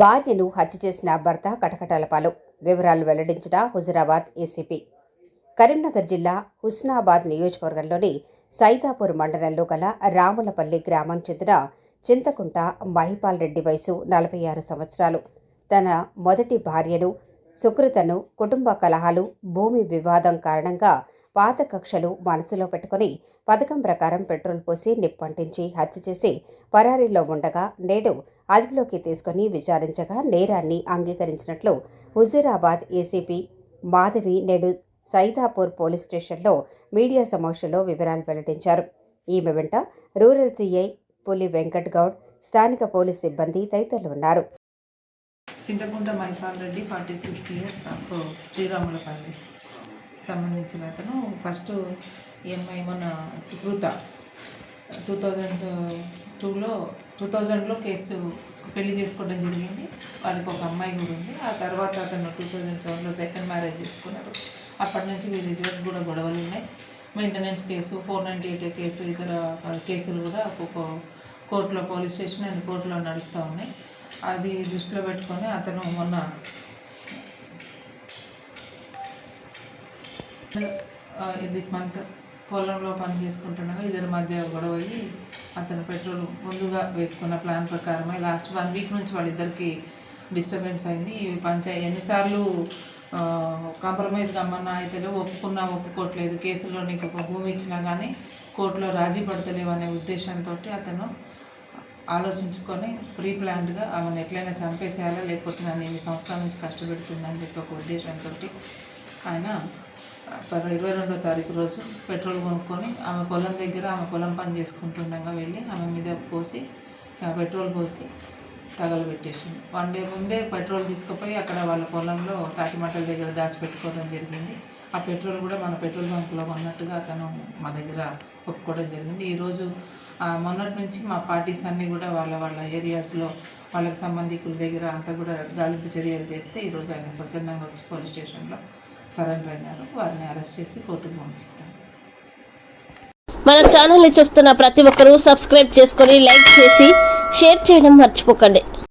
భార్యను హత్య చేసిన భర్త కటకటాల పాలు. వివరాలు వెల్లడించిన హుజురాబాద్ ఏసీపీ. కరీంనగర్ జిల్లా హుస్నాబాద్ నియోజకవర్గంలోని సైదాపూర్ మండలంలో గల రాములపల్లి గ్రామానికి చెందిన చింతకుంట మహిపాల్ రెడ్డి వయసు 46 సంవత్సరాలు. తన మొదటి భార్యను సుకృతను కుటుంబ కలహాలు, భూమి వివాదం కారణంగా పాత కక్షలు మనసులో పెట్టుకుని పథకం ప్రకారం పెట్రోల్ పోసి నిప్పంటించి హత్య చేసి పరారీలో ఉండగా నేడు అదుపులోకి తీసుకుని విచారించగా నేరాన్ని అంగీకరించినట్లు హుజూరాబాద్ ఏసీపీ మాధవి నేడు సైదాపూర్ పోలీస్ స్టేషన్లో మీడియా సమావేశంలో వివరాలు వెల్లడించారు. ఈమె వెంట రూరల్ సీఐ పులి వెంకట్ గౌడ్, స్థానిక పోలీస్ సిబ్బంది తదితరులు ఉన్నారు. చింతకుంట మహిపాల్ రెడ్డి 46 ఇయర్స్ ఆఫ్ శ్రీరాములపల్లి సంబంధించిన అతను. ఫస్ట్ ఈఎంఐ మన సుకృత 2000లో కేసు పెళ్లి చేసుకోవడం జరిగింది. వాళ్ళకి ఒక అమ్మాయి కూడా ఉంది. ఆ తర్వాత అతను 2007లో సెకండ్ మ్యారేజ్ చేసుకున్నారు. అప్పటి నుంచి వీళ్ళిద్దరికి కూడా గొడవలు ఉన్నాయి. మెయింటెనెన్స్ కేసు, 498 కేసు, ఇతర కేసులు కూడా ఒక్కొక్క కోర్టులో, పోలీస్ స్టేషన్ అండ్ కోర్టులో నడుస్తూ ఉన్నాయి. అది దృష్టిలో పెట్టుకొని అతను మొన్న దిస్ మంత్ పొలంలో పని చేసుకుంటుండగా ఇద్దరి మధ్య గొడవ అయ్యి అతను పెట్రోల్ ముందుగా వేసుకున్న ప్లాన్ ప్రకారమే లాస్ట్ 1 వీక్ నుంచి వాళ్ళిద్దరికి డిస్టర్బెన్స్ అయింది. ఈ ఎన్నిసార్లు కాంప్రమైజ్ గమ్మన్నా అయితే ఒప్పుకున్నా ఒప్పుకోవట్లేదు, కేసులో నీకు ఒక భూమి ఇచ్చినా కానీ కోర్టులో రాజీ పడతలేవు అనే ఉద్దేశంతో అతను ఆలోచించుకొని ప్రీ ప్లాన్డ్గా ఆమెను ఎట్లయినా చంపేసేయాలా, లేకపోతే నన్ను 8 సంవత్సరాల నుంచి కష్టపెడుతుందని చెప్పి ఒక ఉద్దేశంతో ఆయన 22వ తారీఖు రోజు పెట్రోల్ కొనుక్కొని ఆమె పొలం దగ్గర, ఆమె పొలం పని చేసుకుంటుండగా వెళ్ళి ఆమె మీద పెట్రోల్ పోసి తగలబెట్టేసింది. 1 డే ముందే పెట్రోల్ తీసుకుపోయి అక్కడ వాళ్ళ పొలంలో తాటిమట్టల దగ్గర దాచిపెట్టుకోవడం జరిగింది. ఆ పెట్రోల్ కూడా మన పెట్రోల్ బంకులో ఉన్నట్టుగా అతను మా దగ్గర ఒప్పుకోవడం జరిగింది. ఈరోజు మొన్నటి నుంచి మా పార్టీస్ అన్నీ కూడా వాళ్ళ ఏరియాస్లో వాళ్ళకి సంబంధికుల దగ్గర అంతా కూడా గాలింపు చర్యలు చేస్తే ఈరోజు ఆయన స్వచ్ఛందంగా వచ్చి పోలీస్ స్టేషన్లో సరెండర్ అయినారు. వారిని అరెస్ట్ చేసి కోర్టుకు పంపిస్తాం. మన ఛానల్ని చూస్తున్న ప్రతి ఒక్కరూ సబ్స్క్రైబ్ చేసుకొని లైక్ చేసి షేర్ చేయడం మర్చిపోకండి.